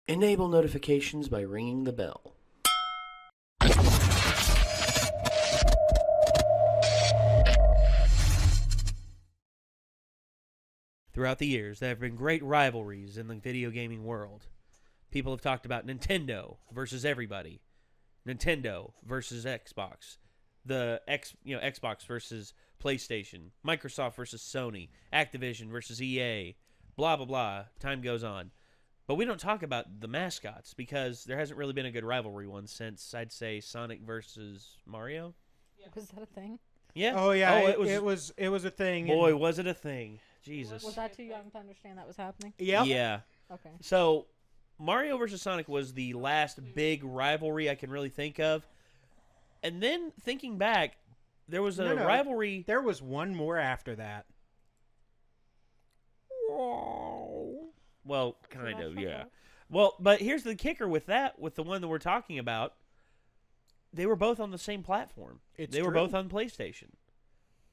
Enable notifications by ringing the bell. Throughout the years, there have been great rivalries in the video gaming world. People have talked about Nintendo versus everybody, Nintendo versus Xbox, Xbox versus PlayStation, Microsoft versus Sony, Activision versus EA, blah blah blah. Time goes on, but we don't talk about the mascots because there hasn't really been a good rivalry one since I'd say Sonic versus Mario. Yeah. Was that a thing? Yeah. Oh yeah. Oh, it was a thing. Boy, was it a thing! Jesus. Was I too young to understand that was happening? Yep. Yeah. Okay. So, Mario versus Sonic was the last big rivalry I can really think of. And then, thinking back, there was a rivalry... There was one more after that. Well, kind of, yeah. Well, but here's the kicker with that, with the one that we're talking about. They were both on the same platform. They were both on PlayStation.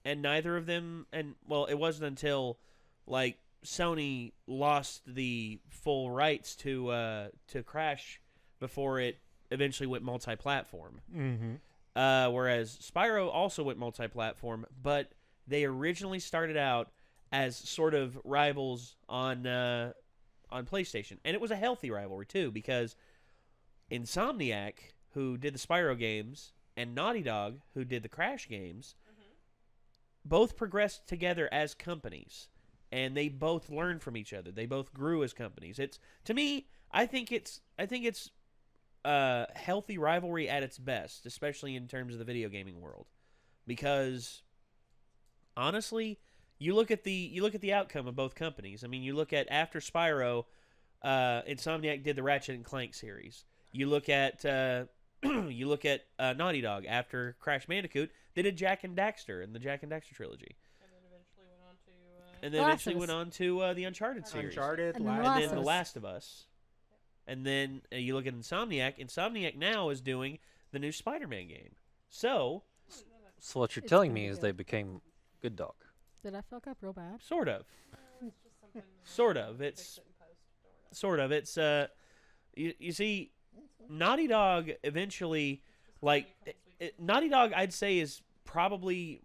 And neither of them... And, well, it wasn't until, like, Sony lost the full rights to Crash before it eventually went multi-platform. Mm-hmm. Whereas Spyro also went multi-platform, but they originally started out as sort of rivals on PlayStation. And it was a healthy rivalry, too, because Insomniac, who did the Spyro games, and Naughty Dog, who did the Crash games, both progressed together as companies. And they both learned from each other. They both grew as companies. It's, to me, I think it's healthy rivalry at its best, especially in terms of the video gaming world, because honestly, you look at the outcome of both companies. I mean, you look at after Spyro, Insomniac did the Ratchet and Clank series. You look at Naughty Dog after Crash Bandicoot. They did Jak and Daxter and the Jak and Daxter trilogy. And then eventually went on to the Uncharted series. And then The Last of Us. And then you look at Insomniac. Insomniac now is doing the new Spider-Man game. So what you're telling me is they became Good Dog. Did I fuck up real bad? Sort of. Sort of. It's you see, Naughty Dog eventually, Naughty Dog I'd say is probably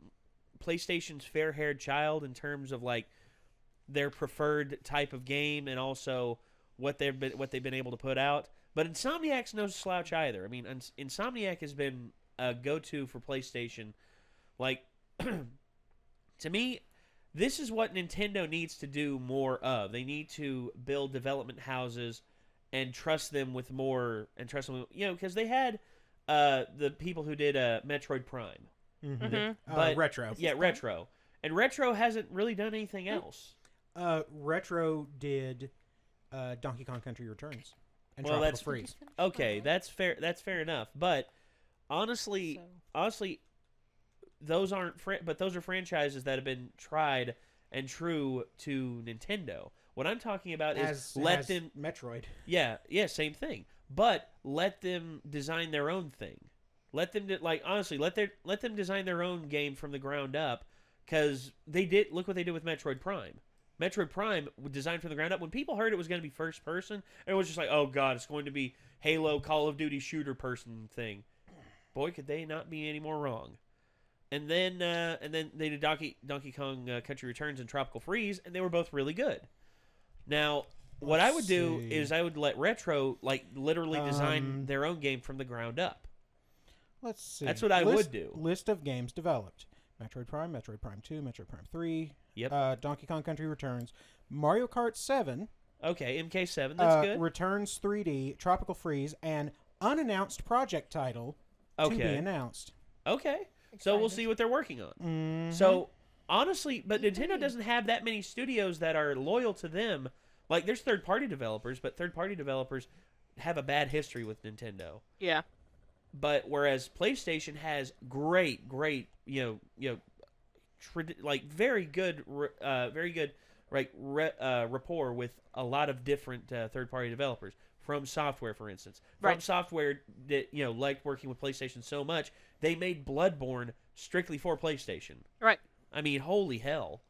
PlayStation's fair-haired child in terms of like their preferred type of game and also what they've been able to put out. But Insomniac's no slouch either. I mean, Insomniac has been a go-to for PlayStation. Like, to me, this is what Nintendo needs to do more of. They need to build development houses and trust them with more, because they had the people who did Metroid Prime. Mm-hmm. But Retro. Yeah, Retro. And Retro hasn't really done anything else. Retro did Donkey Kong Country Returns and Tropical Freeze. Okay, that's fair. That's fair enough. But honestly, those aren't. But those are franchises that have been tried and true to Nintendo. What I'm talking about is let them Metroid. Yeah, same thing. But let them design their own thing. Let them let them design their own game from the ground up, because they did. Look what they did with Metroid Prime. Metroid Prime was designed from the ground up. When people heard it was going to be first person, it was just like, oh god, it's going to be Halo, Call of Duty shooter person thing. Boy, could they not be any more wrong. And then they did Donkey Kong Country Returns and Tropical Freeze, and they were both really good. Now, what I would do is I would let Retro literally design their own game from the ground up. Let's see. That's what I would do. List of games developed: Metroid Prime, Metroid Prime 2, Metroid Prime 3. Yep. Donkey Kong Country Returns, Mario Kart 7. Okay, MK7. That's good. Returns 3D, Tropical Freeze, and unannounced project title to be announced. Okay. So we'll see what they're working on. Mm-hmm. So honestly, but Nintendo doesn't have that many studios that are loyal to them. Like, there's third-party developers, but third-party developers have a bad history with Nintendo. Yeah. But whereas PlayStation has great, very good rapport with a lot of different third-party developers. From Software, for instance. From Software that liked working with PlayStation so much, they made Bloodborne strictly for PlayStation. Right. I mean, holy hell.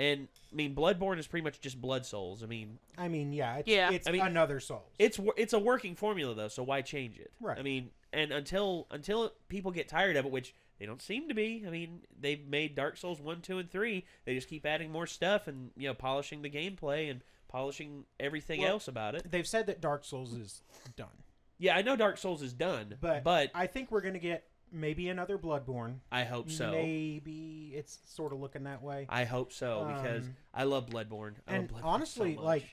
And I mean, Bloodborne is pretty much just Blood Souls. I mean, yeah, it's I mean, another Souls. It's a working formula though, so why change it? Right. I mean, and until people get tired of it, which they don't seem to be. I mean, they've made Dark Souls 1, 2, and 3. They just keep adding more stuff and polishing the gameplay and polishing everything else about it. They've said that Dark Souls is done. Yeah, I know Dark Souls is done, but I think we're gonna get maybe another Bloodborne. I hope so. Maybe it's sort of looking that way. I hope so because I love Bloodborne. And love Bloodborne honestly, so much.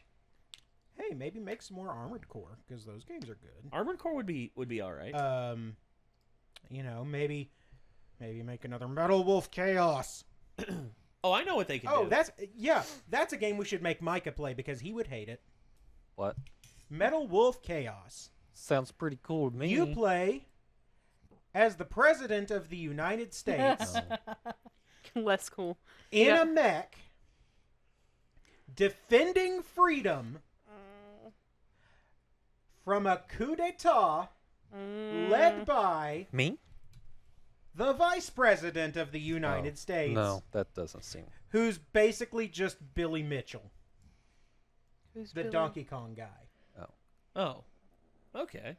hey, maybe make some more Armored Core because those games are good. Armored Core would be all right. Maybe make another Metal Wolf Chaos. Oh, I know what they can do. Oh, that's a game we should make Micah play because he would hate it. What? Metal Wolf Chaos. Sounds pretty cool to me. You play as the President of the United States Less cool. in a mech defending freedom from a coup d'etat led by Me? the Vice President of the United States. No, that doesn't seem. Who's basically just Billy Mitchell, Who's the Billy? Donkey Kong guy. Oh, okay.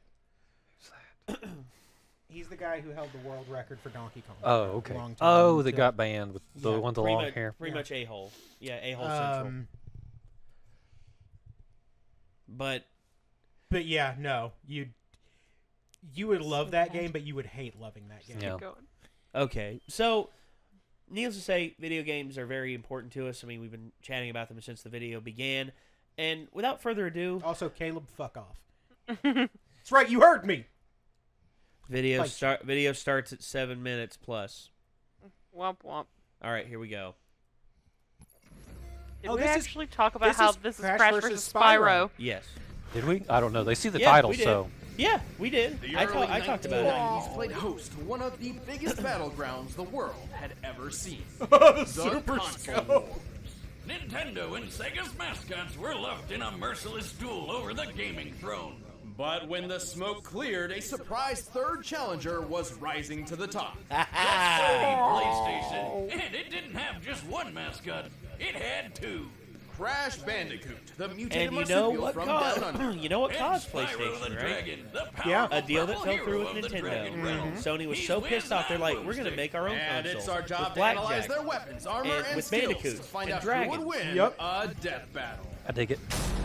He's the guy who held the world record for Donkey Kong. Oh, for a okay. long time. Oh, they got banned with the one with the long hair. Pretty much a-hole. Yeah, a-hole central. But yeah, no, you would love that game, but you would hate loving that game. Yeah. Going. okay, so needless to say, video games are very important to us. I mean, we've been chatting about them since the video began. And without further ado, Also, Caleb, fuck off. That's right, you heard me. video Like- starts at 7 minutes plus. Womp womp. All right, here we go. Did Oh, we this is- actually talk about this how is this is Crash Crash versus versus Spyro. Spyro? Yes. Did we? I don't know. They see the Yeah, title, we did. so Yeah, we did. The I early talked about it. 1990s played host to one of the biggest battlegrounds the world had ever seen. The Super Scope. War. Nintendo and Sega's mascots were left in a merciless duel over the gaming throne. But when the smoke cleared, a surprise third challenger was rising to the top. PlayStation. And it didn't have just one mascot, it had two. Crash Bandicoot, the mutated And you know marsupial what from Down Under. caused? You know what And caused Spyro PlayStation, the right? Dragon, the Yeah. A deal that powerful fell through hero with of the Dragon Nintendo. realm. Sony was He's so pissed off, they're like, we're going to boomstick. make our own And console. it's our job with to analyze Blackjack. their weapons, armor, and and with skills Bandicoot to find and out Dragon. who would win Yep. a death battle. I dig it.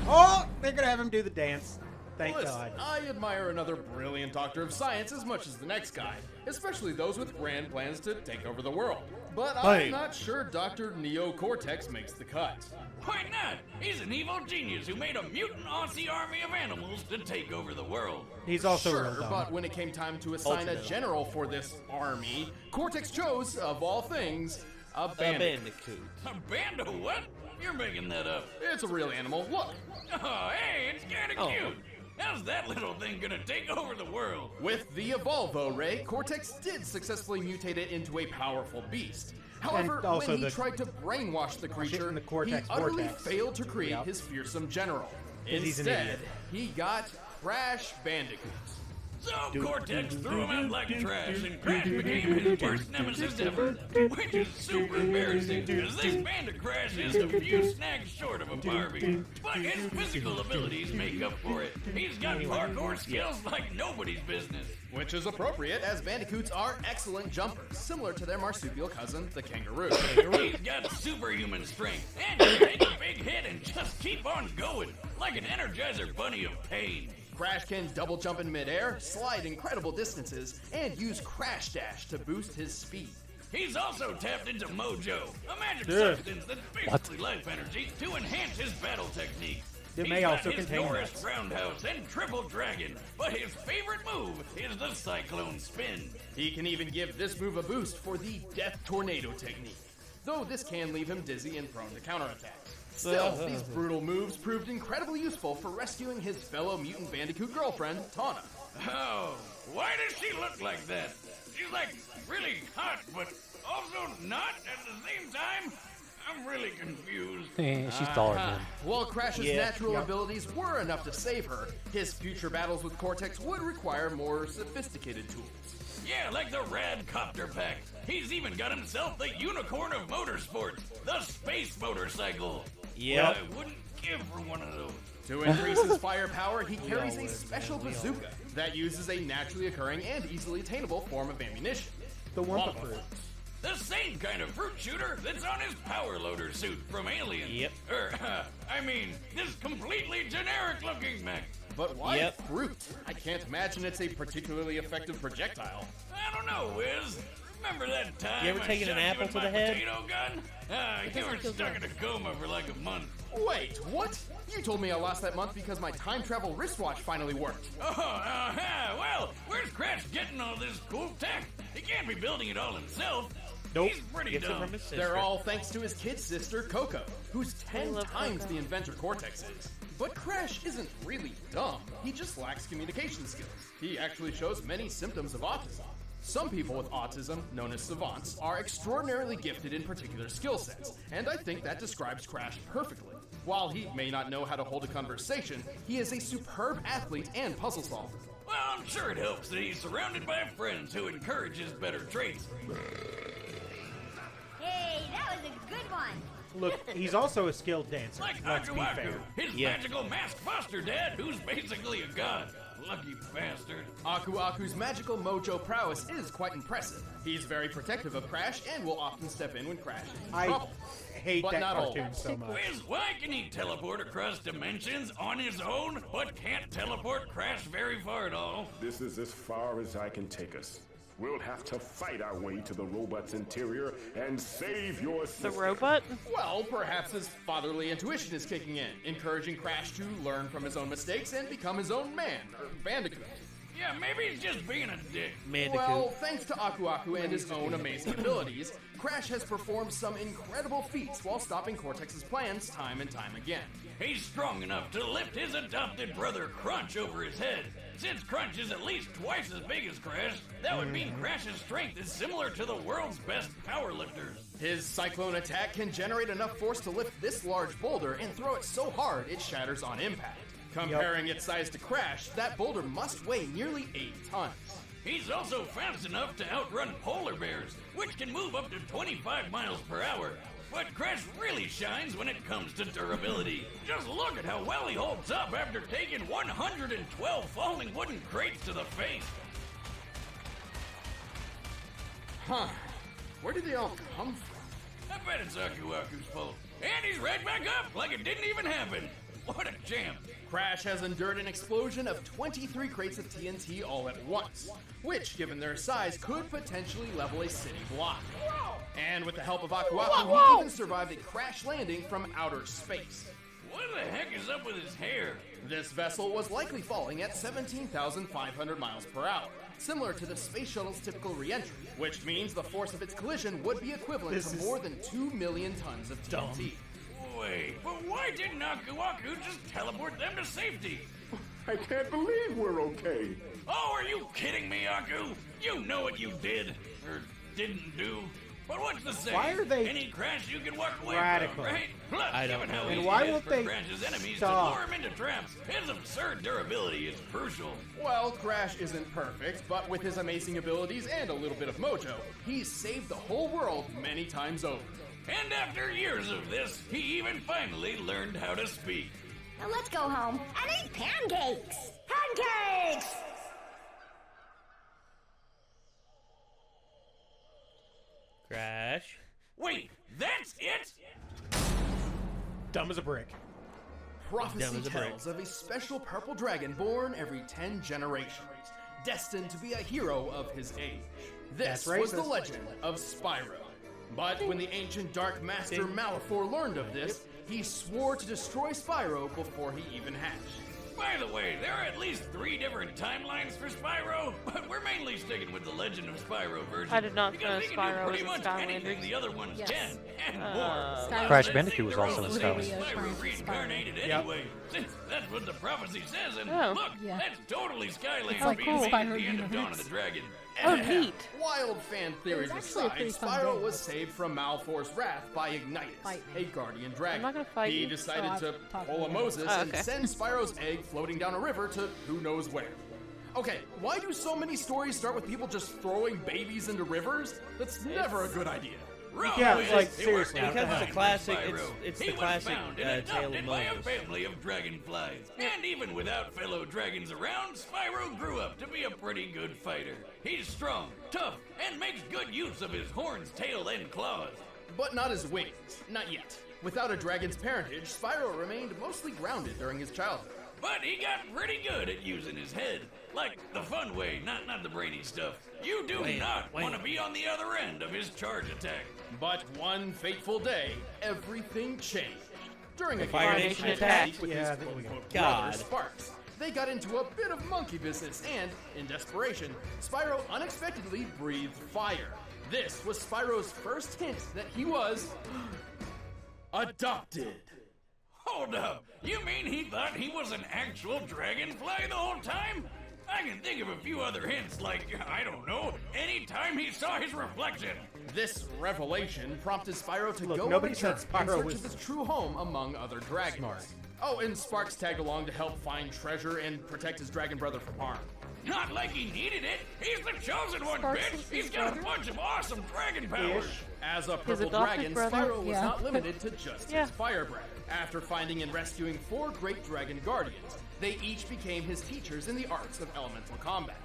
Oh, they're going to have him do the dance. Thank Listen, God. I admire another brilliant doctor of science as much as the next guy, especially those with grand plans to take over the world. But Hey. I'm not sure Dr. Neo Cortex makes the cut. Why not? He's an evil genius who made a mutant Aussie army of animals to take over the world. He's also Sure, real dumb. but when it came time to assign a Ultimate. general for this army, Cortex chose, of all things, a A bandit. Bandicoot. A band of what? You're making that up. It's a real animal. Look, Oh, hey, it's kinda Oh. cute. How's that little thing gonna take over the world? with the Evolvo Ray, Cortex did successfully mutate it into a powerful beast. However, And also when he the- tried to brainwash the creature, in the he Cortex utterly vortex. failed to create Yep. his fearsome general. 'Cause he's an Instead, idiot. he got Crash Bandicoot. So Cortex threw him out like trash, and Crash became his worst nemesis ever. Which is super embarrassing, because this Bandit Crash is a few snags short of a Barbie. But his physical abilities make up for it. He's got parkour skills like nobody's business. Which is appropriate, as bandicoots are excellent jumpers, similar to their marsupial cousin, the kangaroo. He's got superhuman strength, and can take a big hit and just keep on going, like an Energizer Bunny of pain. Crash can double jump in midair, slide incredible distances, and use Crash Dash to boost his speed. He's also tapped into Mojo, a magic Dude. substance that's basically life energy to enhance his battle techniques. It He's may got also his contain Norris nuts. Roundhouse and Triple Dragon, but his favorite move is the Cyclone Spin. He can even give this move a boost for the Death Tornado technique, though this can leave him dizzy and prone to counterattacks. Still, these brutal moves proved incredibly useful for rescuing his fellow mutant bandicoot girlfriend, Tawna. Oh, why does she look like that? She's like really hot, but also not at the same time. I'm really confused. She's taller than him. While Crash's Yeah. natural abilities were enough to save her, his future battles with Cortex would require more sophisticated tools. Yeah, like the Rad Copter Pack. He's even got himself the unicorn of motorsports, the space motorcycle. Yep. I wouldn't give for one of those. To increase his firepower, he carries a special bazooka that uses a naturally occurring and easily attainable form of ammunition. The Wumpa Fruit. The same kind of fruit shooter that's on his power loader suit from Alien. Yep. I mean, this completely generic-looking mech. But why Yep. fruit? I can't imagine it's a particularly effective projectile. I don't know, Wiz. Remember that time You ever I taken an shot you apple with to my the head? potato gun? You were stuck in a coma for like a month. Wait, what? You told me I lost that month because my time travel wristwatch finally worked. Well, where's Crash getting all this cool tech? He can't be building it all himself. Nope. He's pretty Gets it dumb. from his sister. They're all thanks to his kid sister, Coco, who's 10 love times Coco. the inventor Cortex is. But Crash isn't really dumb. He just lacks communication skills. He actually shows many symptoms of autism. Some people with autism, known as savants, are extraordinarily gifted in particular skill sets, and I think that describes Crash perfectly. While he may not know how to hold a conversation, he is a superb athlete and puzzle solver. Well, I'm sure it helps that he's surrounded by friends who encourage his better traits. Hey, that was a good one. Look, he's also a skilled dancer. Like Let's be Aku fair. Aku, his Yeah. magical masked foster dad, who's basically a god. Lucky bastard. Aku Aku's magical mojo prowess is quite impressive. He's very protective of Crash and will often step in when Crash is in I trouble. hate But that not cartoon always. so much. Wiz, why can he teleport across dimensions on his own, but can't teleport Crash very far at all? This is as far as I can take us. We'll have to fight our way to the robot's interior and save your The sister. robot? Well, perhaps his fatherly intuition is kicking in, encouraging Crash to learn from his own mistakes and become his own man, or Bandicoot. Yeah, maybe he's just being a dick. Bandicoot. Well, thanks to Aku Aku and his own amazing abilities, Crash has performed some incredible feats while stopping Cortex's plans time and time again. He's strong enough to lift his adopted brother Crunch over his head. Since Crunch is at least twice as big as Crash, that would mean Crash's strength is similar to the world's best powerlifters. His cyclone attack can generate enough force to lift this large boulder and throw it so hard it shatters on impact. Comparing its size to Crash, that boulder must weigh nearly 8 tons. He's also fast enough to outrun polar bears, which can move up to 25 miles per hour. But Crash really shines when it comes to durability. Just look at how well he holds up after taking 112 falling wooden crates to the face. Huh. Where did they all come from? I bet it's Aku Aku's fault. And he's right back up like it didn't even happen. What a champ. Crash has endured an explosion of 23 crates of TNT all at once, which, given their size, could potentially level a city block. And with the help of Aku Aku, he even survived a crash landing from outer space. What the heck is up with his hair? This vessel was likely falling at 17,500 miles per hour, similar to the space shuttle's typical re-entry, which means the force of its collision would be equivalent to more than 2 million tons of TNT. Wait, but why didn't Aku Aku just teleport them to safety? I can't believe we're okay. Oh, are you kidding me, Aku? You know what you did, or didn't do. But what's the saying? Why are they Any crash you can walk away radical? from, right? Plus, I don't given how know. easy And why it is won't for they Crash's enemies stop? to lure him into traps, his absurd durability is crucial. Well, Crash isn't perfect, but with his amazing abilities and a little bit of mojo, he's saved the whole world many times over. And after years of this, he even finally learned how to speak. Now let's go home and eat pancakes. Pancakes! Crash. Wait, that's it? Dumb as a brick. Prophecy Dumb as a brick. tells of a special purple dragon born every 10 generations, destined to be a hero of his age. This That's was the racist. legend of Spyro. But when the ancient Dark Master Malefor learned of this, he swore to destroy Spyro before he even hatched. By the way, there are at least 3 different timelines for Spyro, but we're mainly sticking with the Legend of Spyro version. I did not because know we can Spyro do pretty was much in Skylanders. anything the other ones Yes. can, and more. Skylanders. Crash Let's Bandicoot sing was the also role in of Skylanders. Spyro Skylanders. reincarnated Yep. anyway, since that's what the prophecy says, and Oh. look, Yeah. that's totally Skylanders like being cool. made at Spyro the end of Dawn of universe. the Dragon. Oh, neat. Wild fan theories actually a aside, pretty fun Spyro game. was saved from Malfor's wrath by Ignitus, Fight a me. guardian dragon. I'm not gonna fight He you. decided Oh, to I've talked pull a about it. Moses Oh, and okay. send Spyro's egg floating down a river to who knows where. Okay, why do so many stories start with people just throwing babies into rivers? That's never a good idea. Yeah, it's like, seriously. Because it's a classic. Spyro. It's He the was classic found and tale of adopted by a Moses. family of dragonflies. And even without fellow dragons around, Spyro grew up to be a pretty good fighter. He's strong, tough, and makes good use of his horns, tail, and claws. But not his wings. Not yet. Without a dragon's parentage, Spyro remained mostly grounded during his childhood. But he got pretty good at using his head. Like the fun way, not the brainy stuff. You do not want to be on the other end of his charge attack. But one fateful day, everything changed. During a Fire conversation Nation attack attack? with Yeah, I his think we quote-unquote God. brother Sparks, they got into a bit of monkey business and, in desperation, Spyro unexpectedly breathed fire. This was Spyro's first hint that he was adopted. Hold up. You mean he thought he was an actual dragonfly the whole time? I can think of a few other hints, like, I don't know, anytime he saw his reflection. This revelation prompted Spyro to Look, go nobody on a said journey in Spyro search was of his true home among other dragons. smart. Oh, and Sparks tagged along to help find treasure and protect his dragon brother from harm. Not like he needed it. He's the chosen one, Sparks bitch. is He's his got a brother? bunch of awesome dragon powers. As a His purple adopted dragon, brother? Spyro was Yeah. not limited to just Yeah. his fire breath. After finding and rescuing 4 great dragon guardians, they each became his teachers in the arts of elemental combat.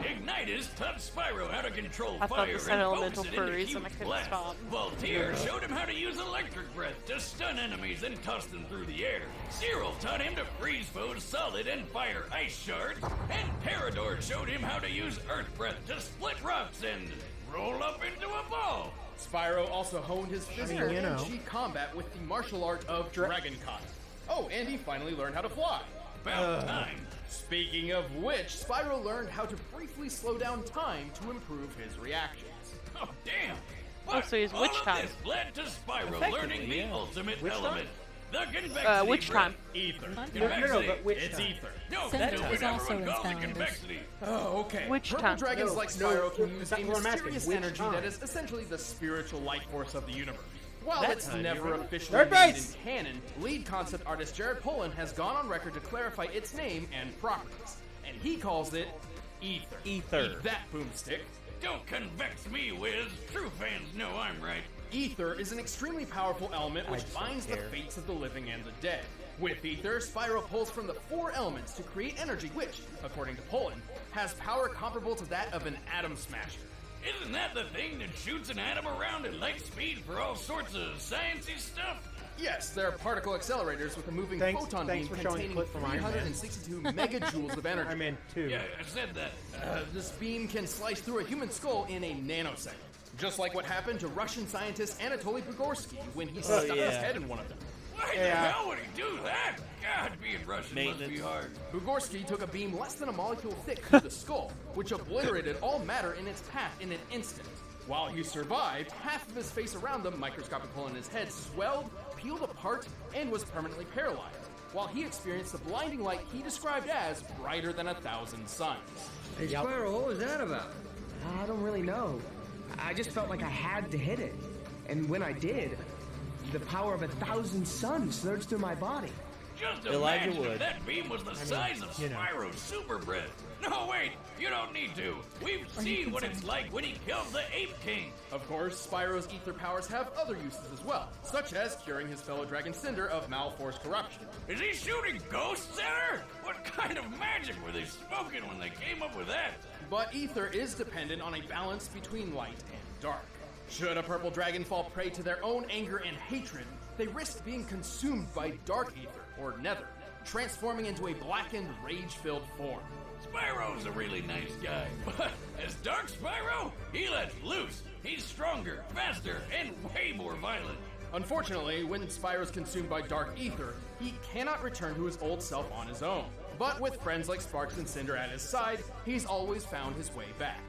Ignitus taught Spyro how to control I thought fire this and had focus elemental it into furries huge and I couldn't blasts. stop. Voltaire showed him how to use electric breath to stun enemies and toss them through the air. Cyril taught him to freeze foes solid and fire ice shards. And Parador showed him how to use earth breath to split rocks and roll up into a ball. Spyro also honed his physical you and know. chi combat with the martial art of Dragon Kata. Oh, and he finally learned how to fly. About time. Speaking of which, Spyro learned how to briefly slow down time to improve his reactions. Oh, damn. Oh, so he's all witch of time. this led to Spyro Effectively, learning the yeah. ultimate Witch time? element. The convexity Witch breath. time. Ether. Convexity. but which It's time? ether. No, Cinder that's is what also everyone in calls it, Skylanders. convexity. Oh, okay. Which Purple time? dragons No, like no, Spyro can use that's a what I'm asking. mysterious Which energy time? that is essentially the spiritual life force of the universe. While That it's time, never you're right. officially Third named base! in canon, lead concept artist Jared Polin has gone on record to clarify its name and properties. And he calls it Ether. Ether. Eat that, boomstick. Don't convex me, Wiz. True fans know I'm right. Ether is an extremely powerful element which just don't binds the care. fates of the living and the dead. With Ether, Spyro pulls from the 4 elements to create energy which, according to Polin, has power comparable to that of an atom smasher. Isn't that the thing that shoots an atom around at light speed for all sorts of sciencey stuff? Yes, they're particle accelerators with a moving Thanks- photon thanks beam for showing containing the clip from Iron Man. 362 megajoules of energy. I'm in 2. Yeah, I said that. This beam can slice through a human skull in a nanosecond. Just like what happened to Russian scientist Anatoly Bugorsky when he stuck his yeah. head in one of them. Why the Yeah. hell would he do that? God, being Russian must be Maintenance. hard. Bugorsky took a beam less than a molecule thick through the skull, which obliterated all matter in its path in an instant. While he survived, half of his face around the microscopic hole in his head swelled, peeled apart, and was permanently paralyzed, while he experienced the blinding light he described as brighter than 1,000 suns. Hey, Spyro, what was that about? I don't really know. I just felt like I had to hit it. And when I did, the power of 1,000 suns surged through my body. Just Elijah imagine Wood. if that beam was the size of you know. Spyro's super breath. No, wait, you don't need to. We've seen what it's like when he killed the Ape King. Of course, Spyro's ether powers have other uses as well, such as curing his fellow dragon Cinder of Malfor's corruption. Is he shooting ghosts at her? What kind of magic were they smoking when they came up with that? But ether is dependent on a balance between light and dark. Should a purple dragon fall prey to their own anger and hatred, they risk being consumed by dark ether, or nether, transforming into a blackened, rage-filled form. Spyro's a really nice guy, but as Dark Spyro, he lets loose. He's stronger, faster, and way more violent. Unfortunately, when Spyro's consumed by dark ether, he cannot return to his old self on his own. But with friends like Sparks and Cinder at his side, he's always found his way back.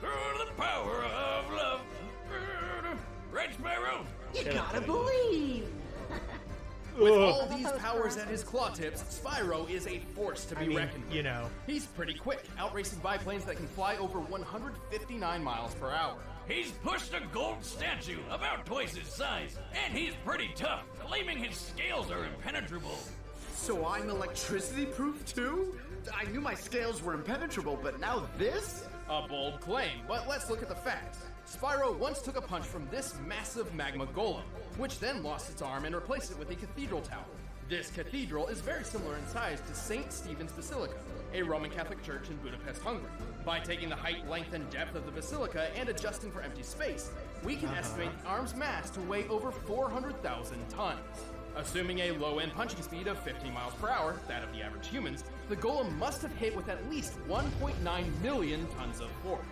Through the power of love. Right, Spyro? You gotta believe. With all these powers at his claw tips, Spyro is a force to be reckoned with. You know. He's pretty quick, outracing biplanes that can fly over 159 miles per hour. He's pushed a gold statue about twice his size, and he's pretty tough, claiming his scales are impenetrable. So I'm electricity-proof too? I knew my scales were impenetrable, but now this? A bold claim, but let's look at the facts. Spyro once took a punch from this massive magma golem, which then lost its arm and replaced it with a cathedral tower. This cathedral is very similar in size to St. Stephen's Basilica, a Roman Catholic church in Budapest, Hungary. By taking the height, length, and depth of the basilica and adjusting for empty space, we can estimate the arm's mass to weigh over 400,000 tons. Assuming a low-end punching speed of 15 miles per hour, that of the average humans, the golem must have hit with at least 1.9 million tons of force.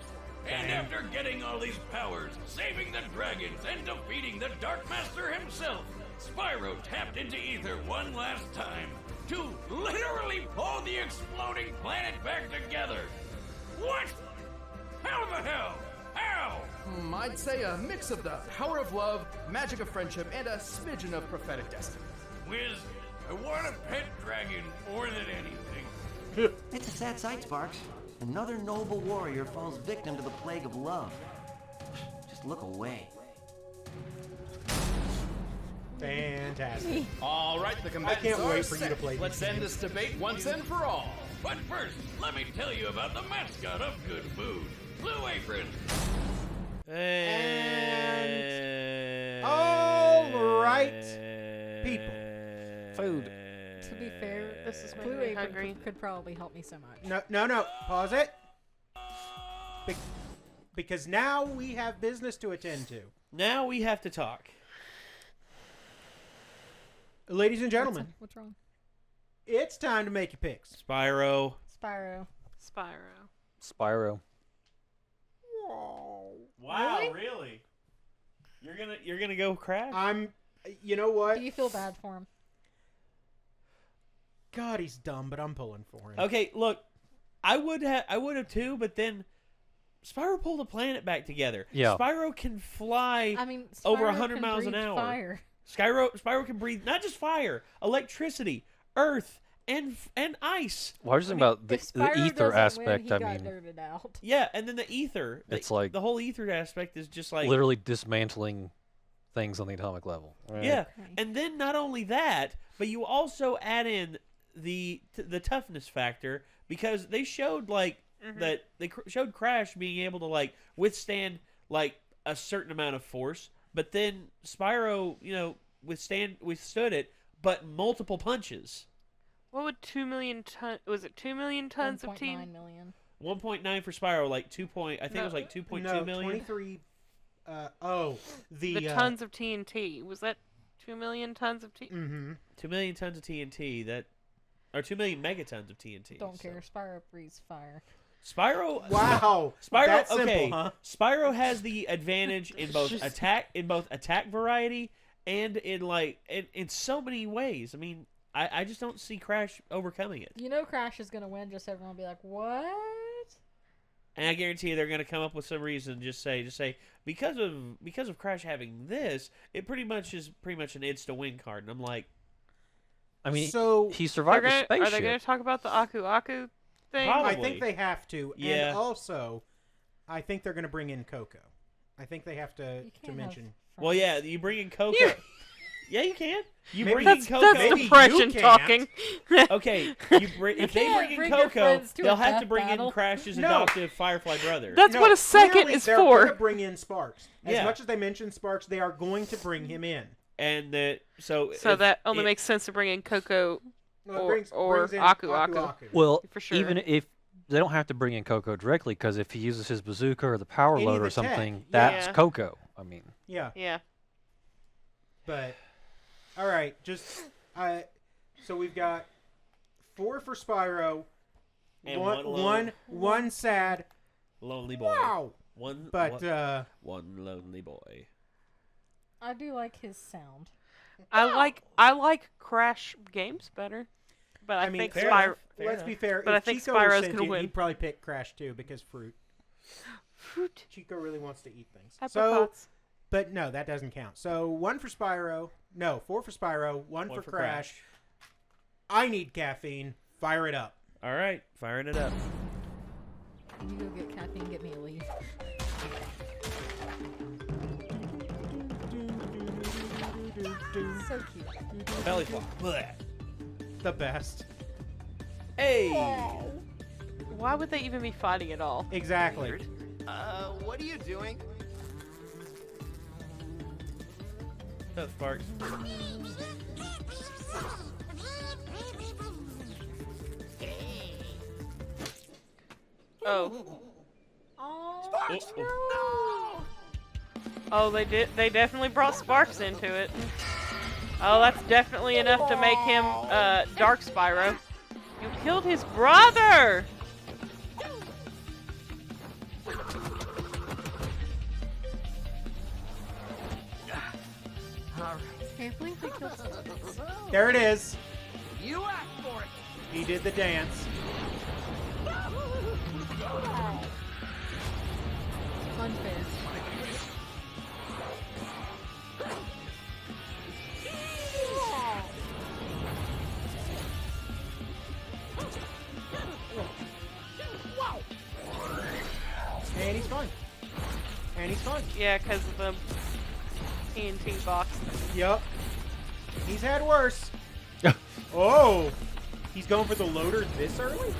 And after getting all these powers, saving the dragons, and defeating the Dark Master himself, Spyro tapped into ether one last time to literally pull the exploding planet back together. What? How the hell? How? I'd say a mix of the power of love, magic of friendship, and a smidgen of prophetic destiny. Wiz, I want a pet dragon more than anything. It's a sad sight, Sparks. Another noble warrior falls victim to the plague of love. Just look away. Fantastic. All right, the combatants I can't are wait for you set. to play Let's this end this debate once and for all. But first, let me tell you about the mascot of good food, Blue Apron. And all right, people. Food. To be fair, This is Blue making me Apron hungry. could probably help me so much. No. Pause it. Because now we have business to attend to. Now we have to talk. Ladies and gentlemen, What's wrong? it's time to make your picks. Spyro. Spyro. Spyro. Wow, really? You're gonna go Crash? You know what? Do you feel bad for him? God, he's dumb, but I'm pulling for him. Okay, look, I would have too, but then Spyro pulled the planet back together. Yeah. Spyro can fly over 100 miles an hour. Fire. Spyro can breathe not just fire, electricity, earth, and ice. Well, I was thinking about the ether aspect. Yeah, and then the ether. It's like the whole ether aspect is just like literally dismantling things on the atomic level. Right? Yeah, and then not only that, but you also add in the toughness factor because they showed that they showed Crash being able to withstand a certain amount of force, but then Spyro withstood it, but multiple punches. What would 2 million tons? Was it 2 million tons of T? 1.9 million. 1.9 for Spyro, I think it was 2.2 million. 23. The tons of TNT. Was that 2 million tons of TNT? Mm-hmm. 2 million tons of TNT. Or 2 million megatons of TNT. Don't care. Spyro breathes fire. Spyro. Wow. Spyro. That's okay. simple, huh? Spyro has the advantage in both attack variety and in so many ways. I mean, I just don't see Crash overcoming it. You know Crash is gonna win. Just everyone will be like, what? And I guarantee you they're gonna come up with some reason. Just say because of Crash having this, it pretty much is an insta win card. And I'm like, I mean, so he survived the spaceship. Are they going to talk about the Aku Aku thing? Probably. I think they have to. Yeah. And also, I think they're going to bring in Coco. I think they have to mention. Well, yeah, you bring in Coco. Yeah, you can. You Maybe bring in Coco. That's depression talking. Okay, if they bring in Coco, they'll have to bring in Crash's adoptive Firefly brother. That's what a second is they're for. Going to bring in Sparks. As much as they mention Sparks, they are going to bring him in. And so that only makes sense to bring in Coco or brings in Aku Aku. Well, for sure. even if they don't have to bring in Coco directly, because if he uses his bazooka or the power load or something, that's Coco. I mean. Yeah. Yeah. But, all right, so we've got 4 for Spyro, and one sad, lonely boy. Wow. One lonely boy. I do like his sound. I like Crash games better, but I think Spyro. Let's be fair. But I think Spyro's gonna win. He'd probably pick Crash too because fruit. Fruit. Chico really wants to eat things. Apricots. But no, that doesn't count. So 1 for Spyro. No, 4 for Spyro. 1 for Crash. I need caffeine. Fire it up. All right, firing it up. You go get caffeine, get me a leaf. So cute. Belly flop. Blech. The best. Hey! Why would they even be fighting at all? Exactly. Weird. What are you doing? That Sparks. Oh. Sparks! No! Oh, they did. They definitely brought Sparks into it. Oh, that's definitely enough to make him Dark Spyro. You killed his brother! Can't believe they killed There it is. You asked for it. He did the dance. unfair. And he's fine. And he's fine. Yeah, because of the TNT box. Yup. He's had worse. Oh! He's going for the loader this early?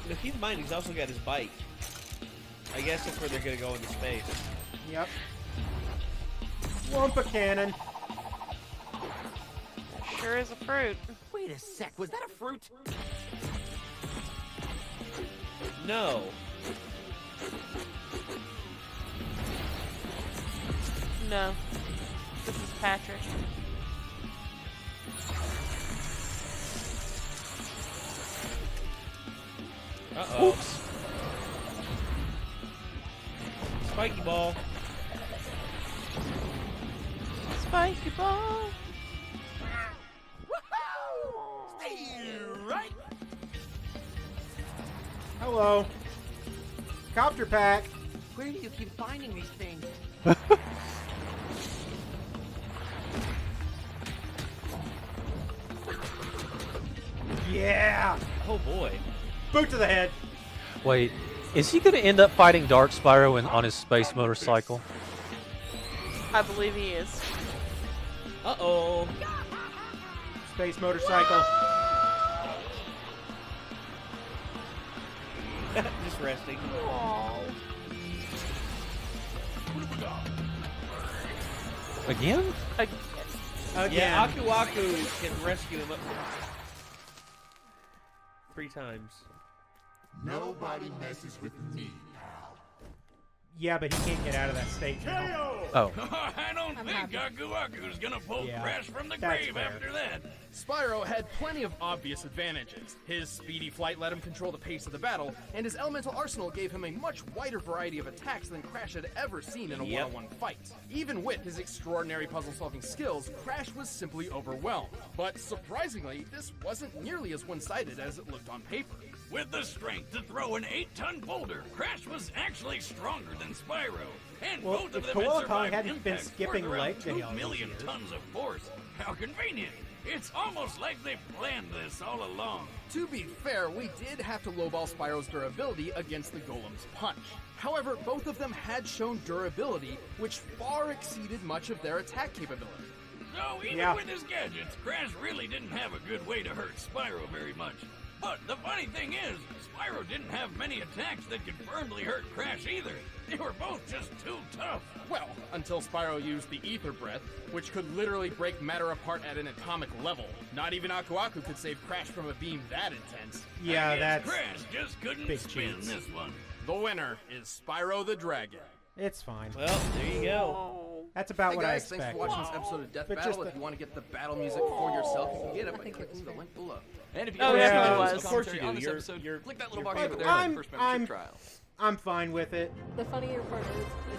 But keep in mind, he's also got his bike. I guess that's where they're going to go into space. Yep. Wumpa cannon. Sure is a fruit. Wait a sec, was that a fruit? No. No. This is Patrick. Uh-oh. Oops. Spiky ball. Spiky ball. Stay right. Hello. Copter pack. Where do you keep finding these things? Yeah. Oh boy. Boot to the head. Wait, is he going to end up fighting Dark Spyro on his space motorcycle? I believe he is. Uh-oh. Space motorcycle. Just resting. Again? Again. Yeah, Aku Aku can rescue him up 3 times. Nobody messes with me, pal. Yeah, but he can't get out of that state now. Oh. I don't think Aku Aku's gonna pull Crash from the grave fair. after that. Spyro had plenty of obvious advantages. His speedy flight let him control the pace of the battle, and his elemental arsenal gave him a much wider variety of attacks than Crash had ever seen in a one-on-one fight. Even with his extraordinary puzzle-solving skills, Crash was simply overwhelmed. But surprisingly, this wasn't nearly as one-sided as it looked on paper. With the strength to throw an 8-ton boulder, Crash was actually stronger than Spyro. And Well, both of if them had Koala survived hadn't been impacts skipping worth around leg 2 day all these million years. tons of force. How convenient. It's almost like they planned this all along. To be fair, we did have to lowball Spyro's durability against the Golem's punch. However, both of them had shown durability, which far exceeded much of their attack capability. So even with his gadgets, Crash really didn't have a good way to hurt Spyro very much. But the funny thing is, Spyro didn't have many attacks that could firmly hurt Crash either. They were both just too tough. Well, until Spyro used the Ether Breath, which could literally break matter apart at an atomic level. Not even Aku Aku could save Crash from a beam that intense. Yeah, I guess that's Crash just couldn't big spin cheese. this one. The winner is Spyro the Dragon. It's fine. Well, there you go. That's about Hey what guys, I thanks expect. for watching this episode of Death But Battle. just If you want to get the battle music for yourself, you can get it by clicking the link below. And if you Oh, want yeah, to it was. of course you do. on this You're- episode, you're- click that little you're box fine. over there on I'm- the first membership I'm- trial. I'm fine with it. The funnier part is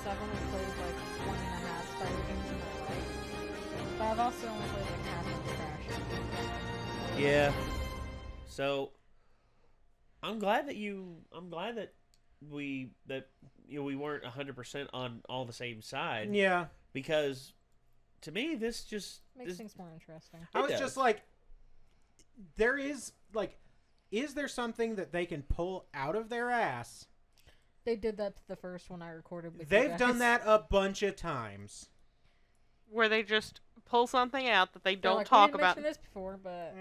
I've only played like 1.5 Spyro games in my life. But I've also only played like half of Crash. Yeah. So I'm glad that we weren't 100% on all the same side. Yeah. Because to me, this just makes things more interesting. I was just like, there is like, is there something that they can pull out of their ass? They did that to the first one I recorded with They've you done guys. that a bunch of times. Where they just pull something out that they They're don't like, talk we didn't about. mention this before, but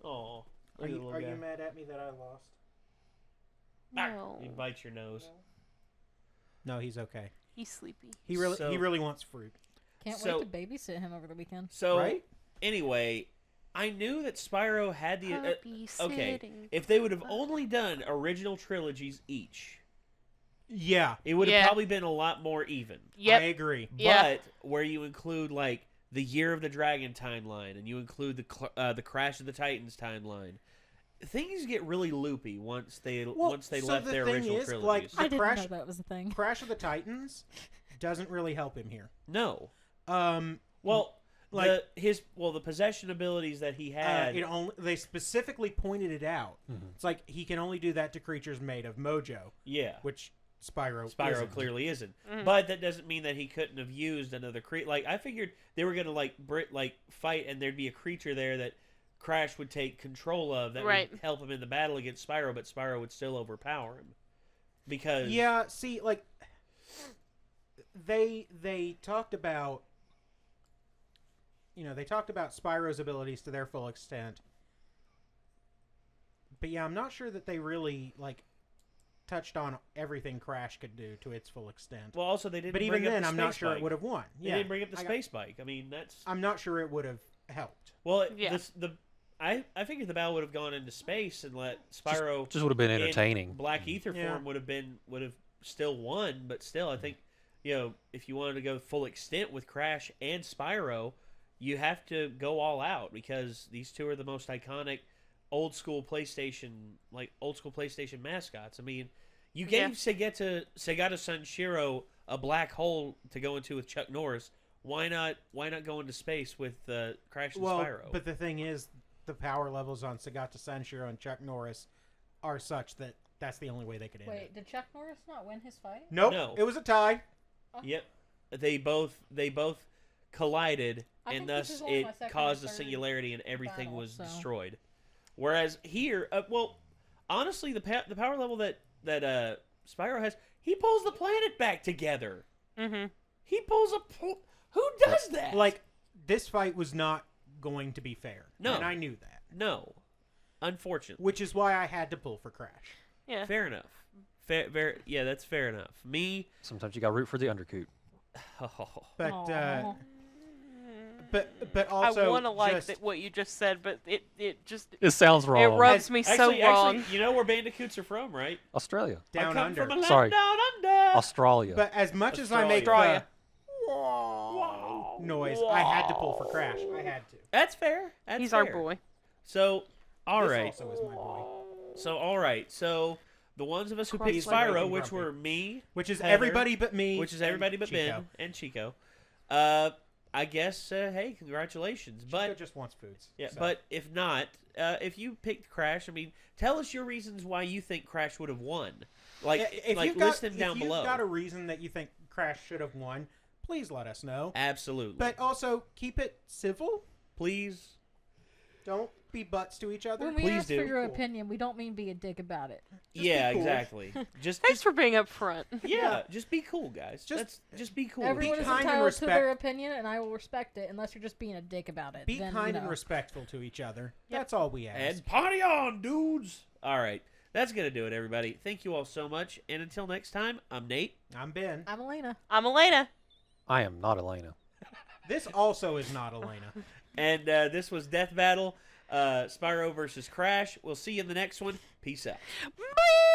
Oh, Are you mad at me that I lost? No. You bite your nose. No, he's okay. He's sleepy. He really wants fruit. can't wait to babysit him over the weekend. So Right? anyway, I knew that Spyro had the okay. Babysitting. If they would have only done original trilogies each, Yeah. it would have probably been a lot more even. Yep. I agree. But where you include like the Year of the Dragon timeline, and you include the Crash of the Titans timeline, things get really loopy once they left their original trilogies. Like, I didn't know that was a thing. Crash of the Titans doesn't really help him here. No. Well, like the possession abilities that he had. They specifically pointed it out. It's like he can only do that to creatures made of mojo. Yeah. Which Spyro isn't. Clearly isn't. But that doesn't mean that he couldn't have used another creature. Like, I figured they were gonna fight, and there'd be a creature there that Crash would take control of that would help him in the battle against Spyro, but Spyro would still overpower him. Because see, like they talked about Spyro's abilities to their full extent. But yeah, I'm not sure that they really touched on everything Crash could do to its full extent. Well, also they didn't. But even then, I'm not sure it would have won. They didn't bring up the space bike. I mean, I'm not sure it would have helped. Well, I figured the battle would have gone into space and let Spyro just would have been entertaining. In Black Ether form would have still won, but still, I think if you wanted to go full extent with Crash and Spyro, you have to go all out because these two are the most iconic old school PlayStation mascots. I mean, you gave Segata Sanshiro a black hole to go into with Chuck Norris. Why not go into space with Crash and Spyro? But the thing is, the power levels on Segata Sanshiro and Chuck Norris are such that that's the only way they could end it. Wait, did Chuck Norris not win his fight? Nope. No. It was a tie. Oh. Yep. They both collided, and thus it caused a singularity, and everything was destroyed. Whereas here, honestly, the power level that Spyro has, he pulls the planet back together. Mm-hmm. He pulls who does that? Like, this fight was not going to be fair. No. And I knew that. No. Unfortunately. Which is why I had to pull for Crash. Yeah. Fair enough. Yeah, that's fair enough. Me. Sometimes you got to root for the undercoot. But also, I want to like what you just said, but it just it sounds wrong. It rubs me so wrong. Actually, you know where Bandicoots are from, right? Australia. Down under. From a land Sorry. down under. Australia. But as much as I make the noise, I had to pull for Crash. I had to. That's fair. He's fair. our boy. So, all This right. also is my boy. So, all right. So, the ones of us who picked Spyro, which were me, which is Heather, everybody but me, which is everybody but Chico. Ben and Chico. I guess, hey, congratulations. Chico But just wants foods. Yeah, so. but if not, if you picked Crash, I mean, tell us your reasons why you think Crash would have won. List them down below. If you've got a reason that you think Crash should have won, please let us know. Absolutely. But also, keep it civil. Please. Don't be butts to each other. When we Please ask do. for your opinion, we don't mean be a dick about it. Yeah, be cool. exactly. Thanks for being upfront. Yeah, just be cool, guys. Just be cool. Everyone Be is kind and entitled to their respect- opinion, and I will respect it, unless you're just being a dick about it. Be Then, kind you and know. respectful to each other. That's all we ask. And party on, dudes. All right. That's going to do it, everybody. Thank you all so much. And until next time, I'm Nate. I'm Ben. I'm Elena. I'm Elena. I am not Elena. This also is not Elena. And this was Death Battle, Spyro versus Crash. We'll see you in the next one. Peace out. Bye.